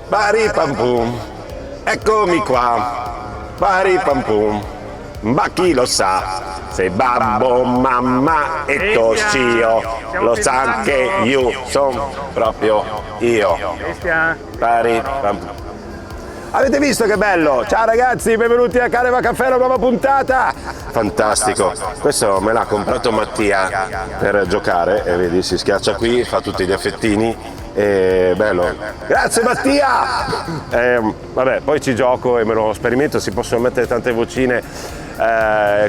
pari pam pum, eccomi qua, pari pam pum, ma chi lo sa, se babbo, mamma e tossio, lo sa che io sono proprio io. Pari pam pum. Avete visto che bello? Ciao ragazzi, benvenuti a Caneva Caffè, una nuova puntata! Fantastico, questo me l'ha comprato Mattia per giocare e vedi si schiaccia qui, fa tutti gli effettini e bello. Grazie Mattia! Vabbè, poi ci gioco e me lo sperimento, si possono mettere tante vocine,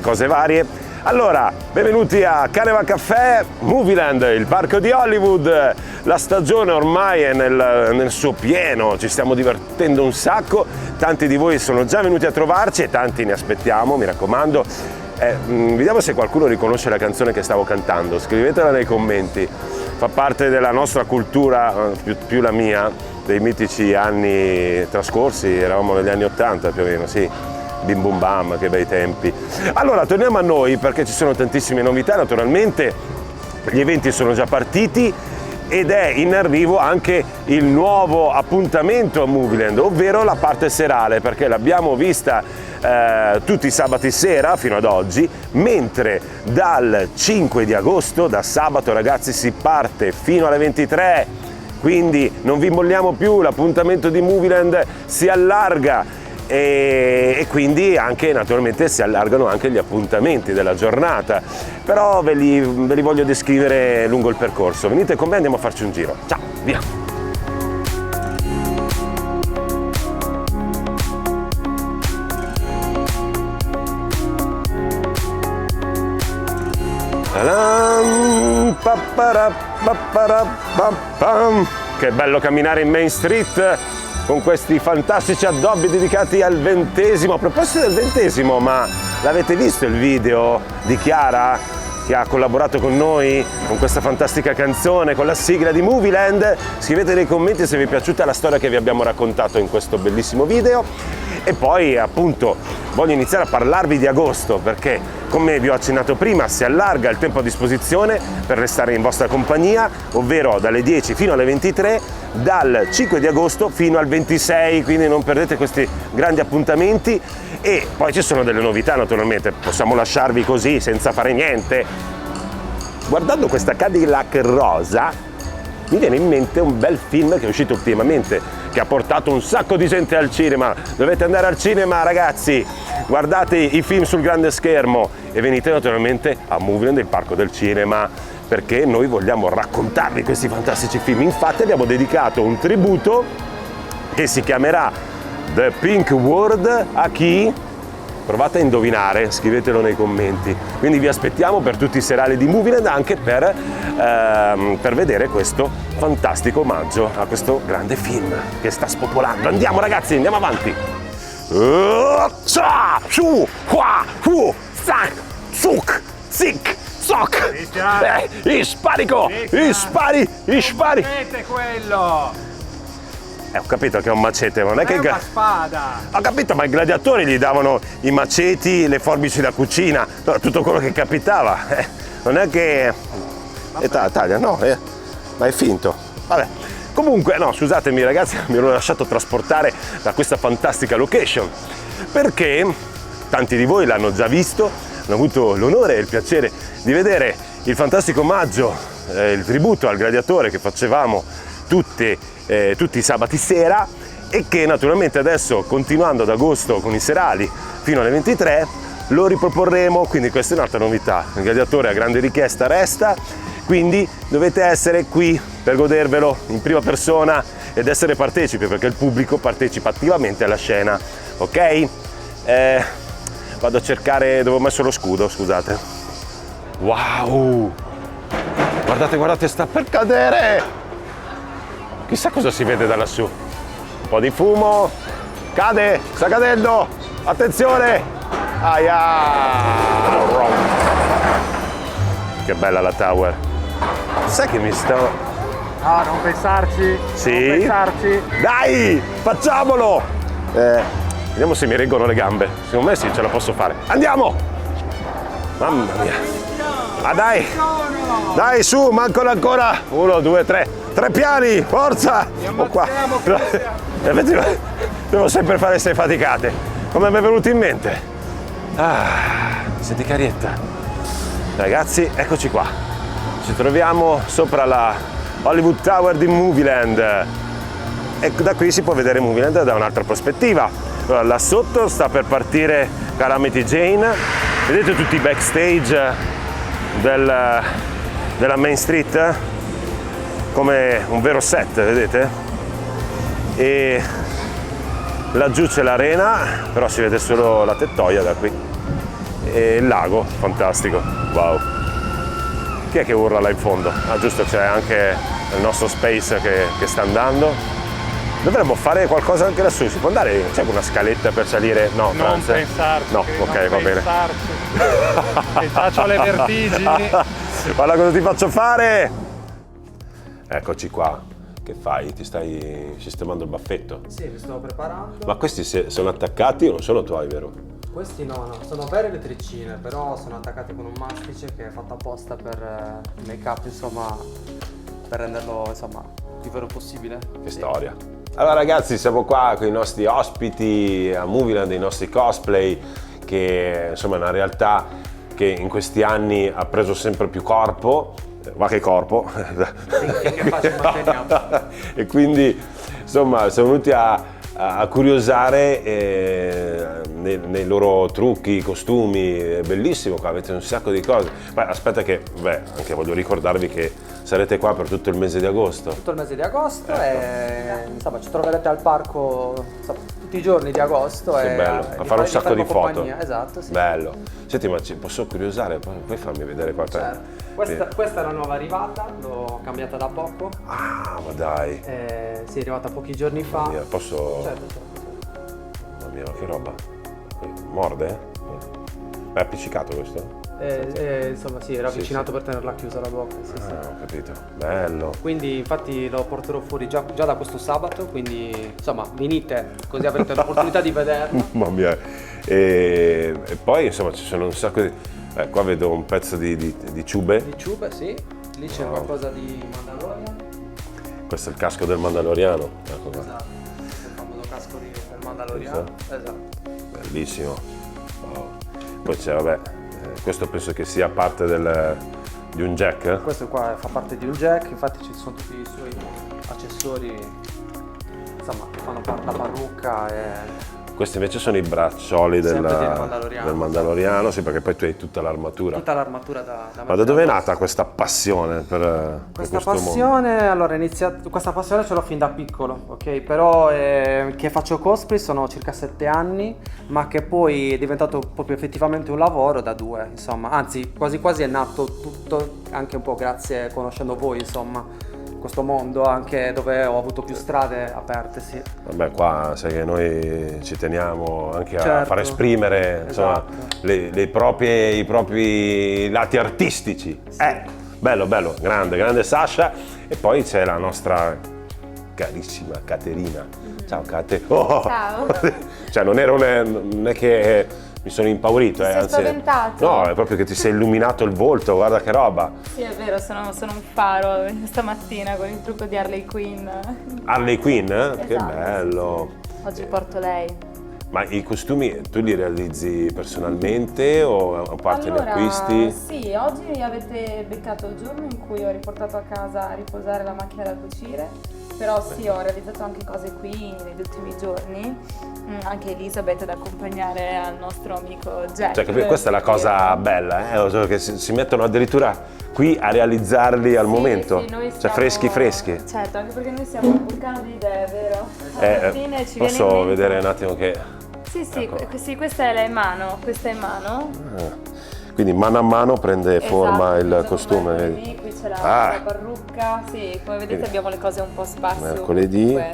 cose varie. Allora, benvenuti a Caneva Caffè, Movieland, il parco di Hollywood. La stagione ormai è nel suo pieno, ci stiamo divertendo un sacco. Tanti di voi sono già venuti a trovarci e tanti ne aspettiamo, mi raccomando. Vediamo se qualcuno riconosce la canzone che stavo cantando, scrivetela nei commenti. Fa parte della nostra cultura, più la mia, dei mitici anni trascorsi, eravamo negli anni 80 più o meno, sì. Bim bum bam, che bei tempi. Allora, torniamo a noi perché ci sono tantissime novità, naturalmente gli eventi sono già partiti ed è in arrivo anche il nuovo appuntamento a Movieland, ovvero la parte serale, perché l'abbiamo vista tutti i sabati sera fino ad oggi, mentre dal 5 di agosto, da sabato ragazzi, si parte fino alle 23, quindi non vi molliamo più, l'appuntamento di Movieland si allarga. E quindi anche naturalmente si allargano anche gli appuntamenti della giornata, però ve li voglio descrivere lungo il percorso. Venite con me, andiamo a farci un giro. Ciao, via! Che bello camminare in Main Street con questi fantastici addobbi dedicati al 20°. A proposito del 20°, ma l'avete visto il video di Chiara che ha collaborato con noi con questa fantastica canzone, con la sigla di Movieland? Scrivete nei commenti se vi è piaciuta la storia che vi abbiamo raccontato in questo bellissimo video. E poi appunto voglio iniziare a parlarvi di agosto perché, come vi ho accennato prima, si allarga il tempo a disposizione per restare in vostra compagnia, ovvero dalle 10 fino alle 23, dal 5 di agosto fino al 26, quindi non perdete questi grandi appuntamenti. E poi ci sono delle novità, naturalmente, possiamo lasciarvi così senza fare niente. Guardando questa Cadillac rosa mi viene in mente un bel film che è uscito ultimamente, che ha portato un sacco di gente al cinema. Dovete andare al cinema ragazzi, guardate i film sul grande schermo e venite naturalmente a Movieland, il parco del cinema, perché noi vogliamo raccontarvi questi fantastici film. Infatti abbiamo dedicato un tributo che si chiamerà The Pink World a chi? Provate a indovinare, scrivetelo nei commenti. Quindi vi aspettiamo per tutti i serali di Movieland, anche per vedere questo fantastico omaggio a questo grande film che sta spopolando. Andiamo ragazzi, andiamo avanti. Isparico! Ispari! Vedete quello? Ho capito che è un macete, ma non è che... È una spada! Ho capito, ma i gladiatori gli davano i maceti, le forbici da cucina, tutto quello che capitava. Non è che... taglia, no, ma è finto. Vabbè. Comunque, no, scusatemi ragazzi, mi ero lasciato trasportare da questa fantastica location, perché tanti di voi l'hanno già visto, hanno avuto l'onore e il piacere di vedere il fantastico omaggio, il tributo al gladiatore che facevamo tutti i sabati sera e che naturalmente adesso, continuando ad agosto con i serali fino alle 23, lo riproporremo. Quindi questa è un'altra novità. Il gladiatore a grande richiesta resta, quindi dovete essere qui per godervelo in prima persona ed essere partecipi, perché il pubblico partecipa attivamente alla scena, ok? Vado a cercare dove ho messo lo scudo, scusate. Wow! Guardate, sta per cadere! Chissà cosa si vede da lassù. Un po' di fumo. Cade, sta cadendo. Attenzione. Aia. Che bella la tower. Sai che mi sto... No, non pensarci. Sì? Non pensarci. Dai, facciamolo. Vediamo se mi reggono le gambe. Secondo me sì, ce la posso fare. Andiamo. Mamma mia. Ma dai. Dai, su, mancano ancora 1, 2, 3. 3 piani, forza! Qua. Devo sempre fare queste faticate. Come mi è venuto in mente? Senti carietta. Ragazzi, eccoci qua. Ci troviamo sopra la Hollywood Tower di Movieland. E da qui si può vedere Movieland da un'altra prospettiva. Allora, là sotto sta per partire Calamity Jane. Vedete tutti i backstage della Main Street? Come un vero set, vedete? E laggiù c'è l'arena, però si vede solo la tettoia da qui. E il lago, fantastico, wow. Chi è che urla là in fondo? Giusto, c'è anche il nostro Space che sta andando. Dovremmo fare qualcosa anche lassù, si può andare? C'è una scaletta per salire? No, Non Franz? pensarci. No, ok, va bene. Che faccio le vertigini. Guarda cosa ti faccio fare! Eccoci qua. Che fai? Ti stai sistemando il baffetto? Sì, mi sto preparando. Ma questi sono attaccati o non sono tuoi, vero? Questi no, sono vere vetricine, però sono attaccati con un mastice che è fatto apposta per il make-up, insomma, per renderlo, insomma, più vero possibile. Che storia. Allora ragazzi, siamo qua con i nostri ospiti a Movieland, i nostri cosplay, che insomma è una realtà che in questi anni ha preso sempre più corpo. Ma che corpo! Che faccio, manteniamo. E quindi insomma siamo venuti a curiosare nei loro trucchi, costumi, è bellissimo qua, avete un sacco di cose. Ma aspetta che, anche voglio ricordarvi che sarete qua per tutto il mese di agosto. Tutto il mese di agosto e insomma ci troverete al parco insomma, tutti i giorni di agosto. Che e bello, a fare un sacco di foto. compagnia. Esatto, sì. Bello. Senti, ma posso curiosare? Puoi farmi vedere qualcosa? Certo. Questa è la nuova arrivata, l'ho cambiata da poco. Ah, ma dai. Sì, è arrivata pochi giorni fa. Mamma mia, posso... Certo. Mamma mia, che roba. Morde? È appiccicato questo? Insomma sì, era avvicinato per tenerla chiusa la bocca. Sì, sì. Ho capito. Bello. Quindi infatti lo porterò fuori già da questo sabato, quindi insomma venite così avrete l'opportunità di vederlo. Mamma mia. E poi insomma ci sono un sacco di... qua vedo un pezzo di ciube. Di ciube, sì. Lì c'è qualcosa di Mandalorian. Questo è il casco del Mandaloriano. Ecco qua. Esatto. Il famoso casco del Mandaloriano. Esatto. Bellissimo. Wow. Poi c'è, vabbè, questo penso che sia parte di un jack. Questo qua fa parte di un jack, infatti ci sono tutti i suoi accessori, insomma, che fanno parte della parrucca e... Questi invece sono i braccioli del Mandaloriano, sì, perché poi tu hai tutta l'armatura. Tutta l'armatura da Ma da dove è nata questa passione per questa questo passione? Mondo? Allora, questa passione ce l'ho fin da piccolo, ok? Però che faccio cosplay sono circa 7 anni, ma che poi è diventato proprio effettivamente un lavoro da 2, insomma. Anzi, quasi quasi è nato tutto anche un po' grazie, conoscendo voi, insomma. Questo mondo anche dove ho avuto più strade aperte, sì. Vabbè, qua sai che noi ci teniamo anche a Certo. far esprimere insomma, Esatto. i propri lati artistici. Sì. Bello, grande Sasha. E poi c'è la nostra carissima Caterina. Ciao Cate. Oh. Ciao. Cioè non è che mi sono impaurito, Ti sei anzi. spaventato? No, è proprio che ti sei illuminato il volto, guarda che roba. Sì, è vero, sono un faro stamattina con il trucco di Harley Quinn. Harley Quinn? Che Esatto, bello. Oggi porto lei. Ma i costumi tu li realizzi personalmente o a parte li acquisti? Sì, oggi avete beccato il giorno in cui ho riportato a casa a riposare la macchina da cucire, però sì, ho realizzato anche cose qui negli ultimi giorni, anche Elisabeth ad accompagnare al nostro amico Jack. Cioè, questa è la cosa bella, che si mettono addirittura qui a realizzarli al momento, Sì, noi cioè siamo- freschi. Certo, anche perché noi siamo un vulcano di idee, vero? Alla fine ci viene in Posso mente- vedere un attimo che... Sì, Ecco. sì, questa è la in mano, questa è in mano. Quindi mano a mano prende forma Esatto, il costume. Qui vedi? qui c'è la Ah. parrucca, sì, come vedete Quindi, abbiamo le cose un po' sparse mercoledì, ovunque.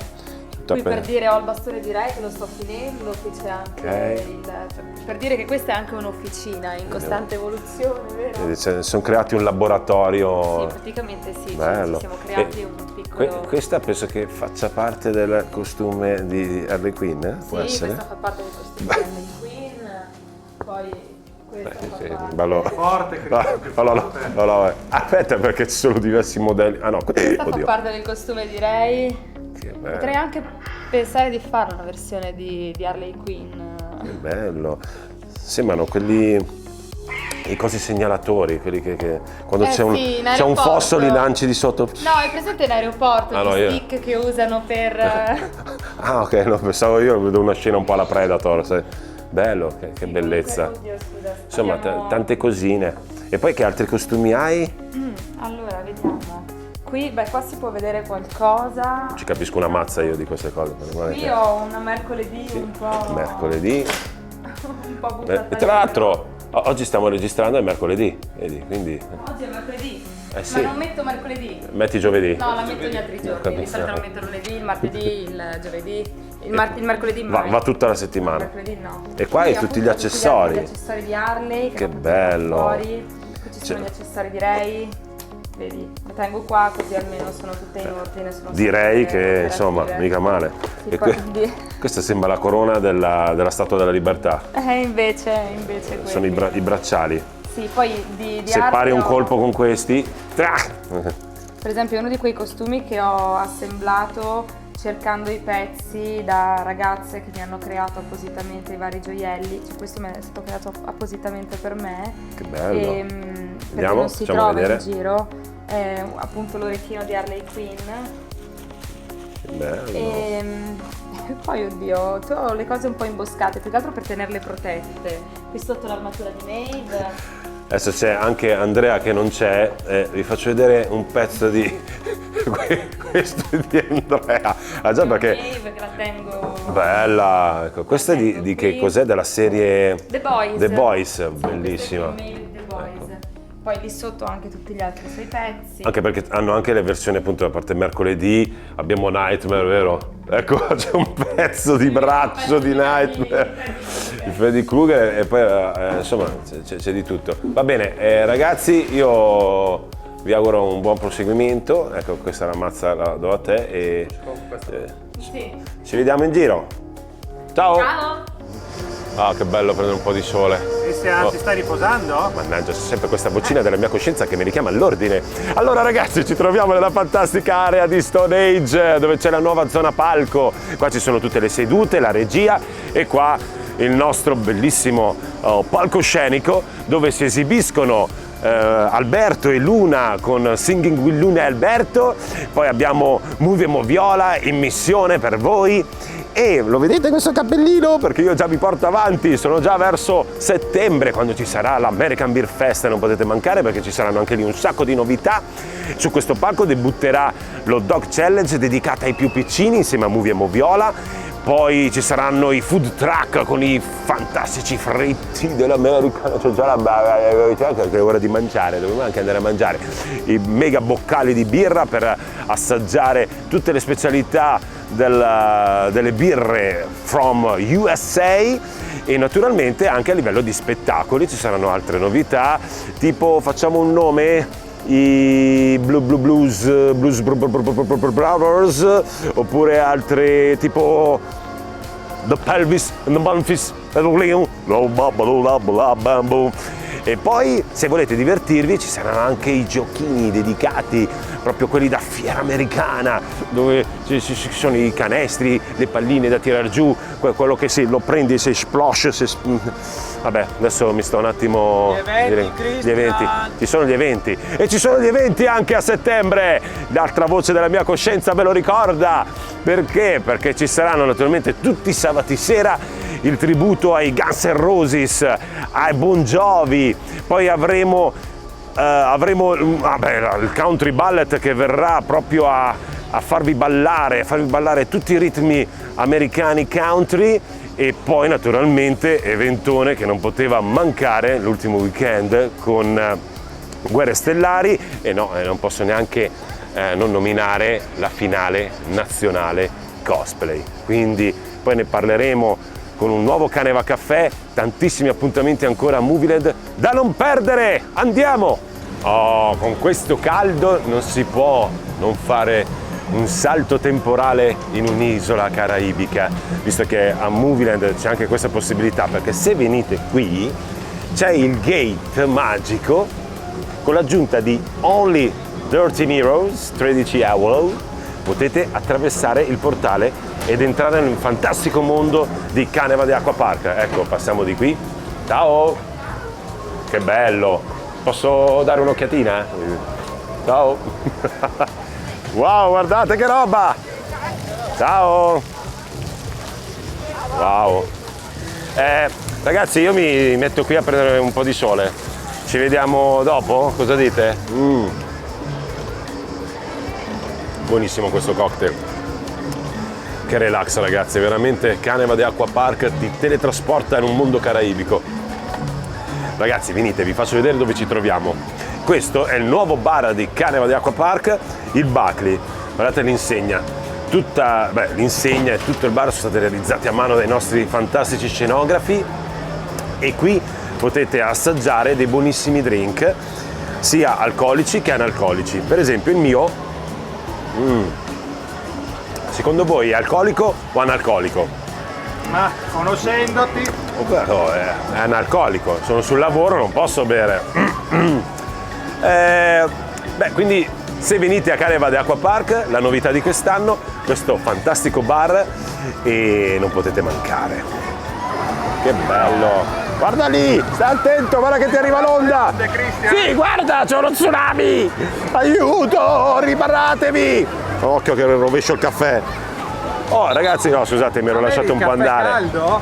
tutta Qui per- per dire ho il bastone di re che lo sto finendo, qui c'è anche Ok. per dire che questa è anche un'officina in costante evoluzione, vero? Vedi, sono creati un laboratorio. Sì, praticamente sì, Bello. ci siamo creati E un piccolo... questa penso che faccia parte del costume di Harley Quinn, può Sì, essere? questa fa parte del costume di Harley Quinn, poi questa fa Sì, parte... bello. Forte, No, aspetta perché ci sono diversi modelli. Ah no, Questa fa oddio. parte del costume di Ray. Che bello. Potrei anche pensare di fare una versione di Harley Quinn. Che bello. Sembrano quelli, i cosi segnalatori, quelli che quando c'è un, sì, in c'è un aeroporto. fosso li lanci di sotto. No, è presente in aeroporto, Ah, no, gli io- stick che usano per... Ah, ok, no, pensavo io, vedo una scena un po' alla Predator. Bello, che bellezza. Oddio, scusa, Insomma, abbiamo- tante cosine. E poi che altri costumi hai? Allora, vediamo. Qui, qua si può vedere qualcosa. Ci capisco una mazza io di queste cose. non è Qui che- ho una mercoledì un po'... Mercoledì. un po' buttata E tra via. l'altro, oggi stiamo registrando è mercoledì, vedi, quindi Oggi è mercoledì. sì. Ma non metto mercoledì. metti giovedì. No, la metto gli altri giorni. Di capisco. solito la metto il lunedì, il martedì, il giovedì. Il mercoledì Va, mai. va tutta la Il settimana. mercoledì no. E qua hai Qui tutti gli appunto accessori. Gli accessori di Harley. Che ne ho portati bello. Fuori. Qui ci sono Cioè- gli accessori di Ray. Vedi, lo tengo qua così almeno sono tutte in ordine. Sono Direi sempre che operative. insomma, mica male. Sì, E poi questa sembra la corona della Statua della Libertà. invece Sono i, quelli. i bracciali. Sì, poi di Se arte pari un ho- colpo con questi. Per esempio uno di quei costumi che ho assemblato cercando i pezzi da ragazze che mi hanno creato appositamente i vari gioielli, cioè questo è stato creato appositamente per me. Che bello. Perché Vediamo, non si facciamo trova vedere. in giro, è appunto l'orecchino di Harley Quinn. Che bello. E poi oddio, tu ho le cose un po' imboscate, più che altro per tenerle protette. Qui sotto l'armatura di Maeve. Adesso c'è anche Andrea che non c'è, vi faccio vedere un pezzo di questo è di Andrea. Ah già perché Maeve che la tengo. bella, ecco, questa è di che Qui. cos'è? Della serie The Boys. The Boys, Sì, bellissima. questo è il Maeve The Boys. Poi lì sotto ho anche tutti gli altri suoi pezzi. Anche perché hanno anche le versioni appunto, a parte mercoledì abbiamo Nightmare, vero? Ecco, c'è un pezzo di braccio di Nightmare, di Freddy Krueger e poi insomma c'è di tutto. Va bene, ragazzi, io vi auguro un buon proseguimento. Ecco, questa è la mazza, la do a te e Sì. ci vediamo in giro. Ciao! Ciao! Ah, che bello prendere un po' di sole. Cristian, ti stai riposando? Mannaggia, c'è sempre questa vocina della mia coscienza che mi richiama all'ordine. Allora ragazzi, ci troviamo nella fantastica area di Stone Age, dove c'è la nuova zona palco. Qua ci sono tutte le sedute, la regia e qua il nostro bellissimo palcoscenico dove si esibiscono Alberto e Luna con Singing with Luna e Alberto. Poi abbiamo Movie Moviola in missione per voi. E lo vedete questo cappellino? Perché io già vi porto avanti, sono già verso settembre quando ci sarà l'American Beer Fest, non potete mancare perché ci saranno anche lì un sacco di novità. Su questo palco debutterà l'Hot Dog Challenge dedicata ai più piccini insieme a Movie e Moviola. Poi ci saranno i food truck con i fantastici fritti dell'America, c'è già che è ora di mangiare, dobbiamo anche andare a mangiare. I mega boccali di birra per assaggiare tutte le specialità delle birre from USA e naturalmente anche a livello di spettacoli ci saranno altre novità, tipo facciamo un nome, i Blues Brothers, oppure altre tipo The Pelvis and the Memphis e poi se volete divertirvi ci saranno anche i giochini dedicati, proprio quelli da fiera americana, dove ci sono i canestri, le palline da tirar giù, quello che se lo prendi si esplosce, vabbè, adesso mi sto un attimo... Gli eventi, ci sono gli eventi e ci sono gli eventi anche a settembre, l'altra voce della mia coscienza ve lo ricorda, perché? Perché ci saranno naturalmente tutti i sabati sera il tributo ai Guns N' Roses, ai Bon Jovi, poi avremo il country ballet che verrà proprio a farvi ballare tutti i ritmi americani country e poi naturalmente eventone che non poteva mancare l'ultimo weekend con Guerre Stellari e non posso neanche non nominare la finale nazionale cosplay, quindi poi ne parleremo con un nuovo Caneva Caffè, tantissimi appuntamenti ancora a Movieland da non perdere, andiamo! Oh, con questo caldo non si può non fare un salto temporale in un'isola caraibica, visto che a Movieland c'è anche questa possibilità, perché se venite qui c'è il gate magico con l'aggiunta di Only 13 Heroes, 13 Euro, potete attraversare il portale ed entrare in un fantastico mondo di Caneva Acqua Park. Ecco, passiamo di qui. Ciao! Che bello! Posso dare un'occhiatina? Ciao! Wow, guardate che roba! Ciao! Wow! Ragazzi, io mi metto qui a prendere un po' di sole. Ci vediamo dopo? Cosa dite? Buonissimo questo cocktail. Che relax, ragazzi, veramente Caneva Acqua Park ti teletrasporta in un mondo caraibico. Ragazzi, venite, vi faccio vedere dove ci troviamo. Questo è il nuovo bar di Caneva Acqua Park, il Buckley. Guardate l'insegna. L'insegna e tutto il bar sono stati realizzati a mano dai nostri fantastici scenografi e qui potete assaggiare dei buonissimi drink, sia alcolici che analcolici. Per esempio il mio, secondo voi è alcolico o analcolico? Ma conoscendoti, È analcolico, sono sul lavoro, non posso bere. Quindi se venite a Caneva Acqua Park, la novità di quest'anno, questo fantastico bar e non potete mancare. Che bello! Guarda lì, stai attento, guarda che ti arriva l'onda! Sì, guarda, c'è uno tsunami! Aiuto, riparatevi! Occhio che rovescio il caffè. Oh ragazzi, no scusate, mi ero lasciato un po' andare. È caldo?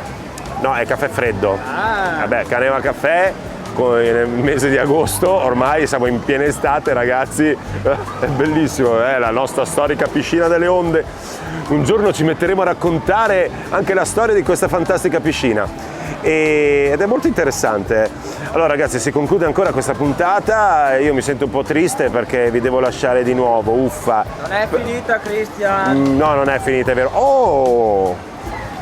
No, è caffè freddo. Ah. Vabbè, Caneva Caffè nel mese di agosto, ormai siamo in piena estate, ragazzi. È bellissimo, la nostra storica piscina delle onde. Un giorno ci metteremo a raccontare anche la storia di questa fantastica piscina. Ed è molto interessante. Allora ragazzi, si conclude ancora questa puntata, io mi sento un po' triste perché vi devo lasciare di nuovo, uffa. Non è finita, Christian. No, non è finita, è vero. Oh!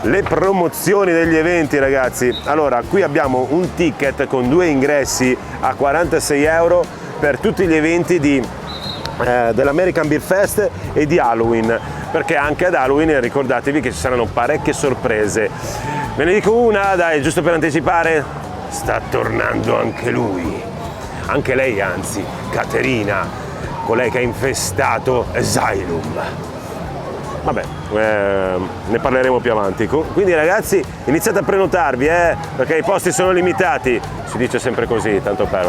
Le promozioni degli eventi, ragazzi. Allora, qui abbiamo un ticket con 2 ingressi a 46 euro per tutti gli eventi dell'American Beer Fest e di Halloween, perché anche ad Halloween ricordatevi che ci saranno parecchie sorprese. Ve ne dico una, dai, giusto per anticipare, sta tornando anche lui, anche lei anzi, Caterina, colei che ha infestato Asylum. Vabbè, ne parleremo più avanti. Quindi ragazzi, iniziate a prenotarvi, perché i posti sono limitati. Si dice sempre così, tanto per...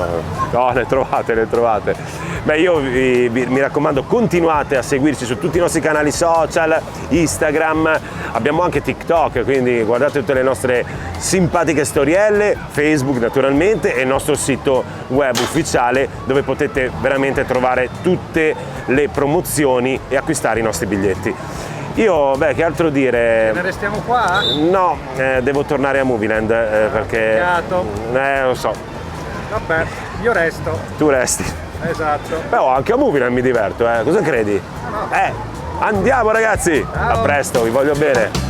No, le trovate. Beh, io mi raccomando, continuate a seguirci su tutti i nostri canali social, Instagram, abbiamo anche TikTok, quindi guardate tutte le nostre simpatiche storielle, Facebook naturalmente e il nostro sito web ufficiale dove potete veramente trovare tutte le promozioni e acquistare i nostri biglietti. Io, che altro dire? Ne restiamo qua? No, devo tornare a Movieland perché... Peccato. Lo so. Vabbè, io resto. Tu resti. Esatto. Però anche a Movieland mi diverto, cosa credi? Andiamo ragazzi! Ciao. A presto, vi voglio bene!